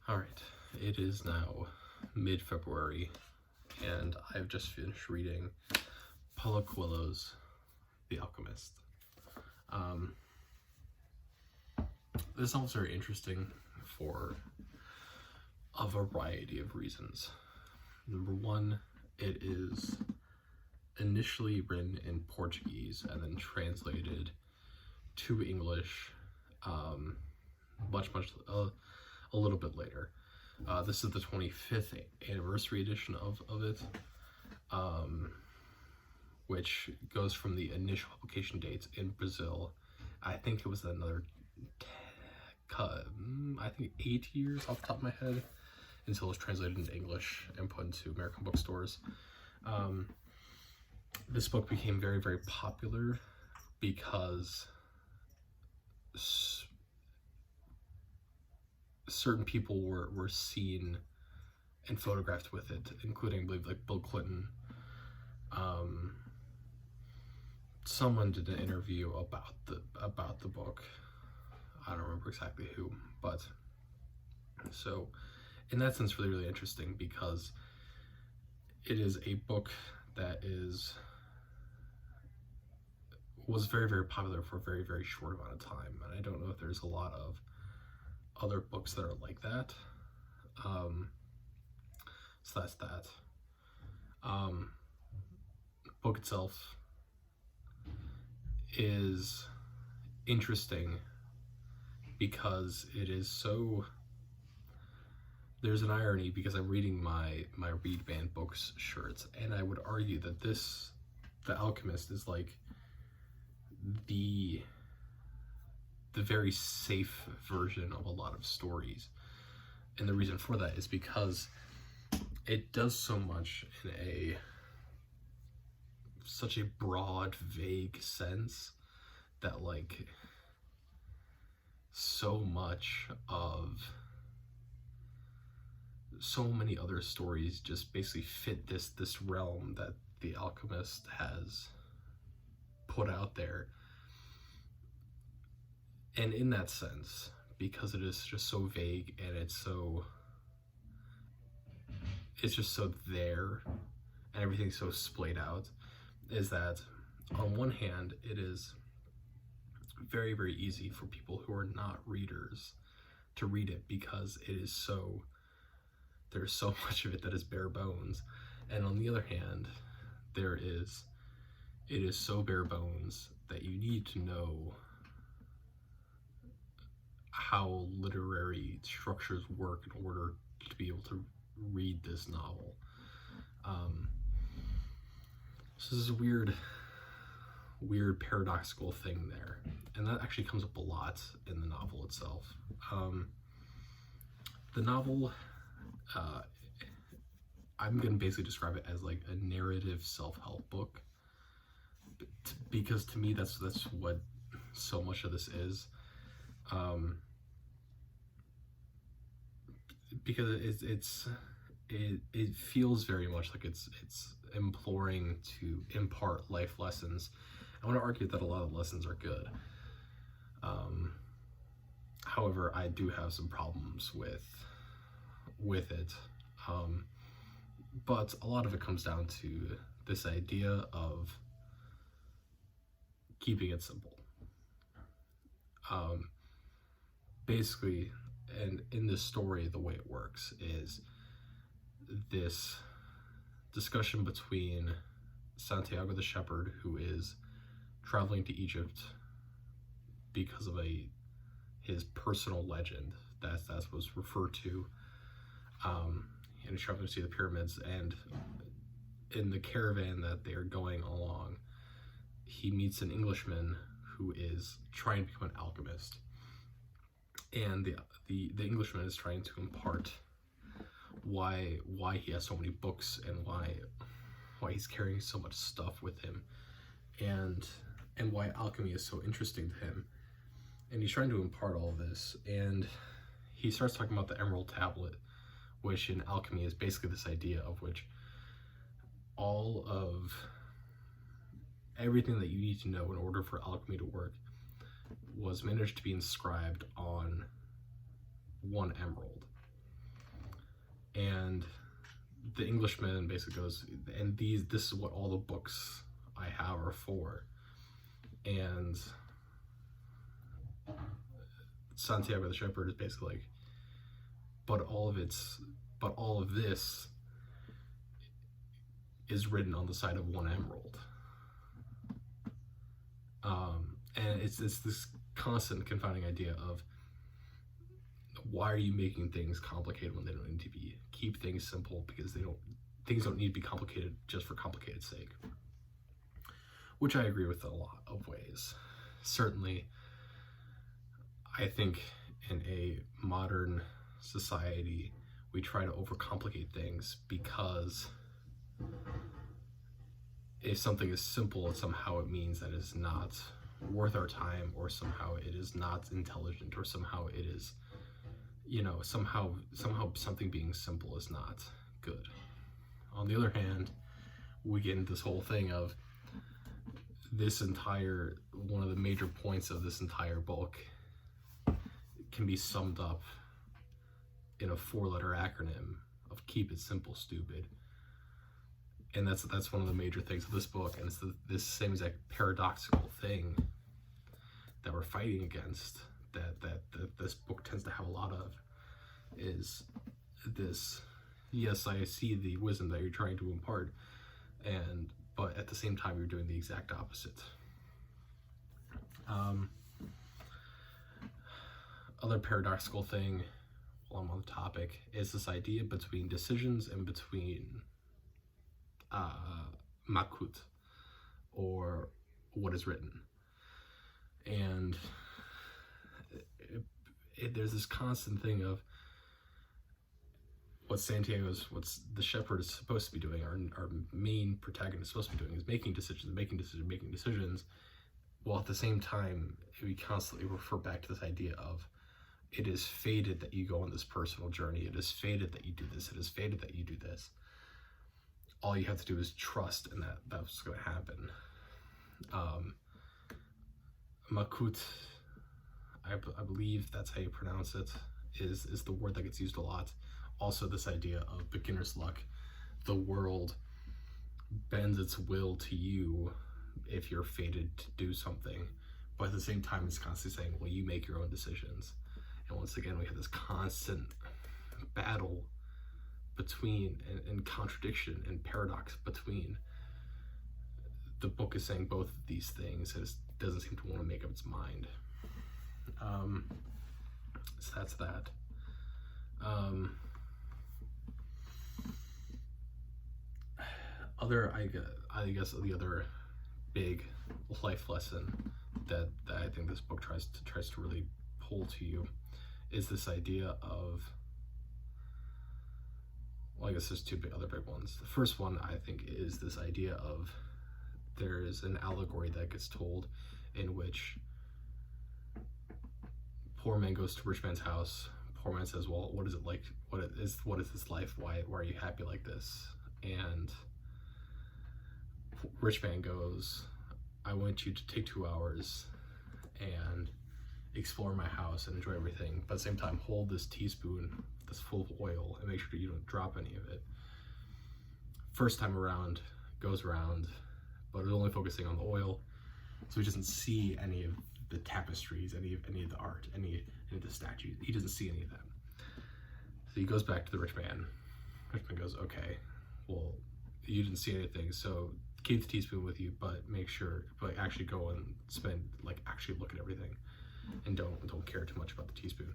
Alright, it is now mid-February, and I've just finished reading Paulo Coelho's The Alchemist. This novel is very interesting for a variety of reasons. Number one, it is initially written in Portuguese and then translated to English a little bit later. This is the 25th anniversary edition of it, which goes from the initial publication dates in Brazil. I think it was another 8 years off the top of my head until it was translated into English and put into American bookstores. This book became very, very popular because certain people were seen and photographed with it, including, I believe, like Bill Clinton. Someone did an interview about the book. I don't remember exactly who, but so in that sense, really, really interesting because it is a book that was very, very popular for a very, very short amount of time, and I don't know if there's a lot of other books that are like that. So that's that. Book itself is interesting because it is so, there's an irony because I'm reading my Read Band Books shirts, and I would argue that The Alchemist is like the very safe version of a lot of stories. And the reason for that is because it does so much in such a broad, vague sense that like so many other stories just basically fit this realm that The Alchemist has put out there. And in that sense, because it is just so vague and it's just so there and everything's so splayed out, is that on one hand, it is very, very easy for people who are not readers to read it because there's so much of it that is bare bones. And on the other hand, it is so bare bones that you need to know how literary structures work in order to be able to read this novel. So this is a weird paradoxical thing there, and that actually comes up a lot in the novel itself. The novel, I'm going to basically describe it as like a narrative self-help book, because to me that's what so much of this is. Because it feels very much like it's imploring to impart life lessons. I want to argue that a lot of lessons are good. However, I do have some problems with it. But a lot of it comes down to this idea of keeping it simple. Basically, and in this story, the way it works is this discussion between Santiago the shepherd, who is traveling to Egypt because of his personal legend, that's what's referred to, and he's traveling to see the pyramids, and in the caravan that they are going along, he meets an Englishman who is trying to become an alchemist. And the Englishman is trying to impart why he has so many books and why he's carrying so much stuff with him, and why alchemy is so interesting to him. And he's trying to impart all of this, and he starts talking about the Emerald Tablet, which in alchemy is basically this idea of which all of everything that you need to know in order for alchemy to work was managed to be inscribed on one emerald. And the Englishman basically goes, and this is what all the books I have are for. And Santiago the Shepherd is basically like, but all of this is written on the side of one emerald. And it's this constant confounding idea of, why are you making things complicated when they don't need to be? Keep things simple, because things don't need to be complicated just for complicated sake. Which I agree with in a lot of ways. Certainly, I think in a modern society, we try to overcomplicate things, because if something is simple, somehow it means that it's not worth our time, or somehow it is not intelligent, or somehow it is, somehow something being simple is not good. On the other hand, we get into this whole thing of one of the major points of this entire book can be summed up in a 4-letter acronym of keep it simple, stupid. And that's one of the major things of this book, and it's this same exact paradoxical thing that we're fighting against, that this book tends to have a lot of, is this, yes, I see the wisdom that you're trying to impart, but at the same time you're doing the exact opposite. Other paradoxical thing, while I'm on the topic, is this idea between decisions and between makut, or what is written. And there's this constant thing of what the shepherd is supposed to be doing, our main protagonist is supposed to be doing, is making decisions, while at the same time we constantly refer back to this idea of, it is fated that you go on this personal journey, it is fated that you do this, it is fated that you do this. All you have to do is trust, and that's going to happen. Makut, I believe that's how you pronounce it, is the word that gets used a lot. Also, this idea of beginner's luck. The world bends its will to you if you're fated to do something, but at the same time it's constantly saying, well, you make your own decisions. And once again, we have this constant battle between, and contradiction and paradox between. The book is saying both of these things, and it doesn't seem to want to make up its mind. So that's that. I guess the other big life lesson that I think this book tries to really pull to you is this idea of, well, I guess there's two other big ones. The first one, I think, is this idea of, there's an allegory that gets told in which poor man goes to rich man's house. Poor man says, well, what is it like? What is this life? Why are you happy like this? And rich man goes, I want you to take 2 hours and explore my house and enjoy everything, but at the same time hold this teaspoon that's full of oil and make sure you don't drop any of it. First time around, goes around, but it's only focusing on the oil, so he doesn't see any of the tapestries, any of the art, any of the statues. He doesn't see any of them. So he goes back to the rich man. Rich man goes, okay, well, you didn't see anything, so keep the teaspoon with you, but actually go and actually look at everything, and don't care too much about the teaspoon.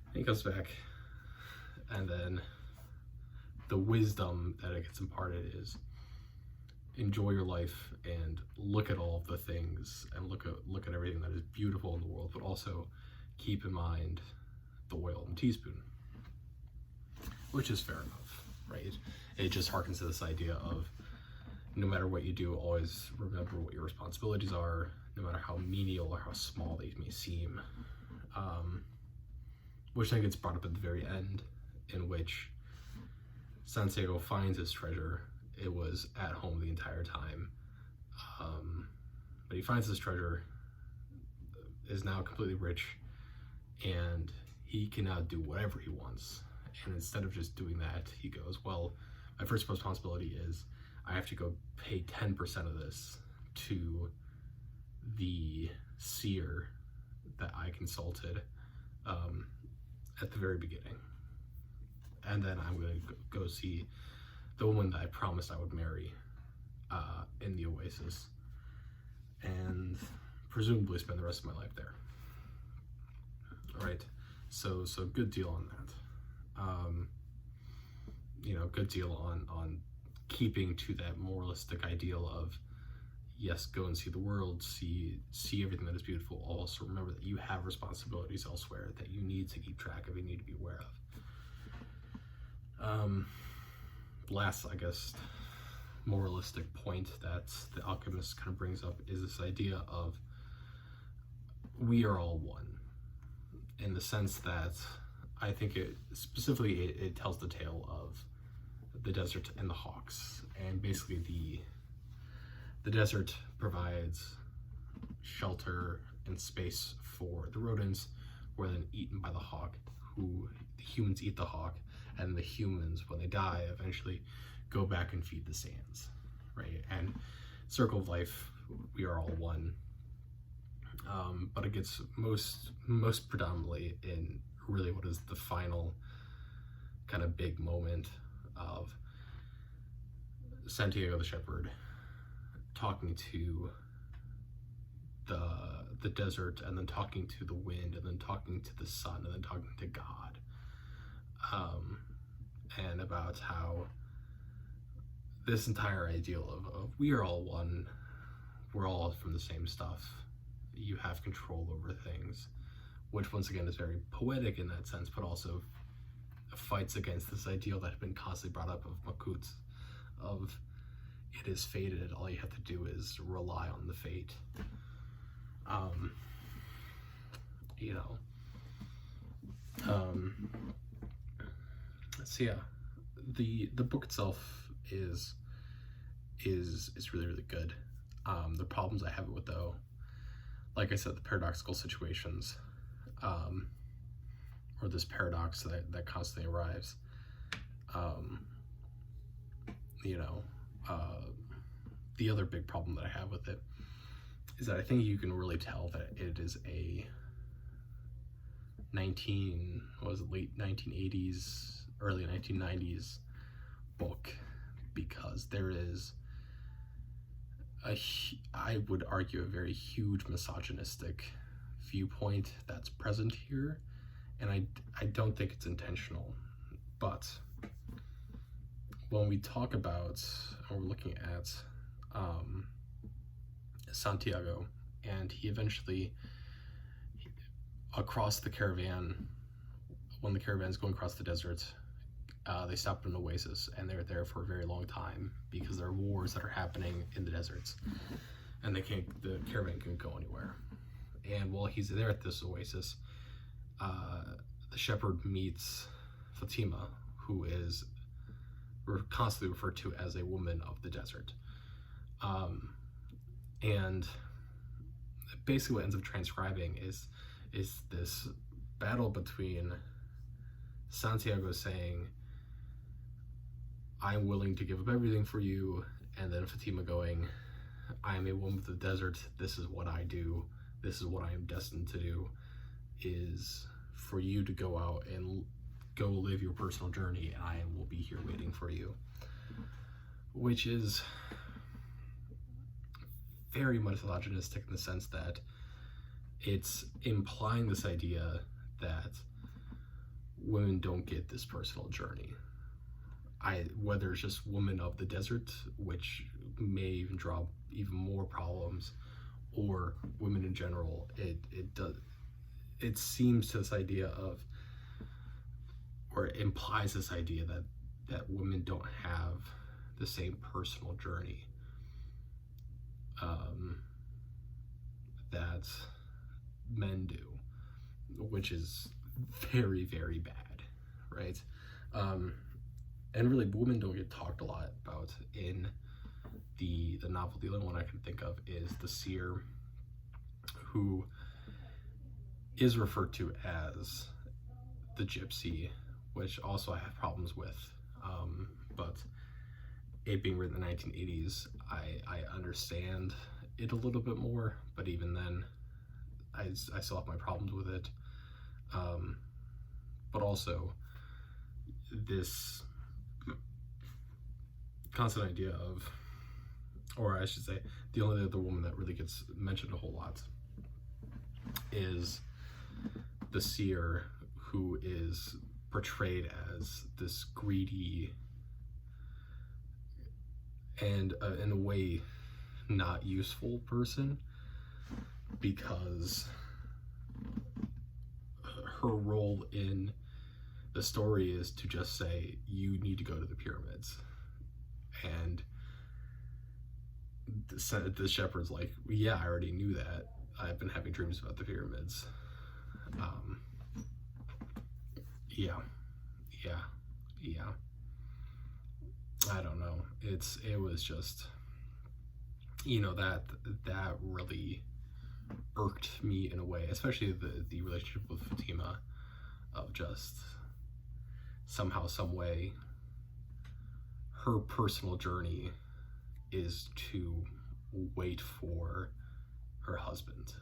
And he comes back, and then the wisdom that it gets imparted is, enjoy your life and look at all of the things and look at everything that is beautiful in the world, but also keep in mind the oil and teaspoon, which is fair enough, right? It just harkens to this idea of, no matter what you do, always remember what your responsibilities are, no matter how menial or how small they may seem. Which then gets brought up at the very end, in which Santiago finds his treasure. It was at home the entire time, but he finds his treasure, is now completely rich, and he can now do whatever he wants. And instead of just doing that, he goes, well, my first responsibility is I have to go pay 10% of this to the seer that I consulted at the very beginning. And then I'm going to go see the woman that I promised I would marry in the Oasis, and presumably spend the rest of my life there. All right, so good deal on that. Good deal on keeping to that moralistic ideal of, yes, go and see the world, see everything that is beautiful. Also remember that you have responsibilities elsewhere that you need to keep track of, you need to be aware of. Last, I guess, moralistic point that the Alchemist kind of brings up is this idea of we are all one, in the sense that I think it tells the tale of the desert and the hawks, and basically the desert provides shelter and space for the rodents, who are then eaten by the hawk, who the humans eat the hawk, and the humans, when they die, eventually go back and feed the sands, right? And circle of life, we are all one. But it gets most predominantly in really what is the final kind of big moment of Santiago the Shepherd talking to the desert, and then talking to the wind, and then talking to the sun, and then talking to God, and about how this entire ideal of we are all one, we're all from the same stuff, you have control over things, which once again is very poetic in that sense, but also fights against this ideal that had been constantly brought up of Makut, of it is fated, all you have to do is rely on the fate. So yeah, the book itself is really, really good. The problems I have with, though, like I said, the paradoxical situations, or this paradox that constantly arrives. The other big problem that I have with it is that I think you can really tell that it is a late 1980s, early 1990s book, because there is I would argue, a very huge misogynistic viewpoint that's present here, and I don't think it's intentional. But when we talk about, and we're looking at Santiago, and he eventually, across the caravan, when the caravan's going across the desert, they stop at an oasis, and they're there for a very long time because there are wars that are happening in the deserts, and the caravan can't go anywhere. And while he's there at this oasis, the shepherd meets Fatima, who is constantly referred to as a woman of the desert. And basically what ends up transcribing is this battle between Santiago saying, I'm willing to give up everything for you, and then Fatima going, I am a woman of the desert, this is what I do, this is what I am destined to do, is for you to go out and go live your personal journey, and I will be here waiting for you. Which is very misogynistic in the sense that it's implying this idea that women don't get this personal journey. Whether it's just women of the desert, which may even draw even more problems, or women in general, it seems to this idea of, or it implies this idea that women don't have the same personal journey that men do, which is very, very bad, right? And really, women don't get talked a lot about in the novel. The only one I can think of is the seer, who is referred to as the gypsy which also I have problems with. But it being written in the 1980s, I understand it a little bit more, but even then, I still have my problems with it. But also, this constant idea of, or I should say, the only other woman that really gets mentioned a whole lot is the seer, who is portrayed as this greedy and in a way not useful person, because her role in the story is to just say, you need to go to the pyramids. And the shepherd's like, yeah, I already knew that. I've been having dreams about the pyramids. Yeah. I don't know. It was just, that really irked me in a way, especially the relationship with Fatima, of just somehow, some way, her personal journey is to wait for her husband,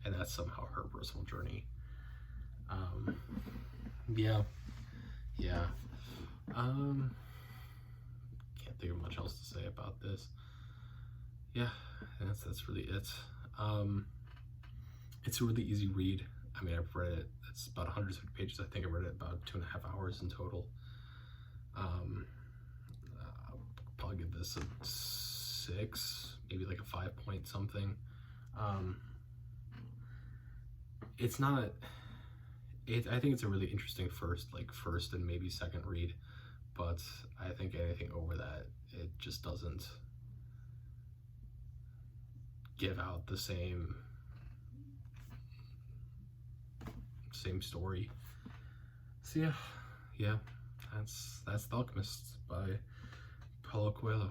and that's somehow her personal journey. Can't think of much else to say about this. That's really it. It's a really easy read. I mean, I've read it, it's about 150 pages. I think I read it about 2.5 hours in total. I'll probably give this a 6, maybe like a 5 point something. It's not, I think it's a really interesting first and maybe second read, but I think anything over that, it just doesn't give out the same story. So yeah, that's The Alchemist by Paulo Coelho.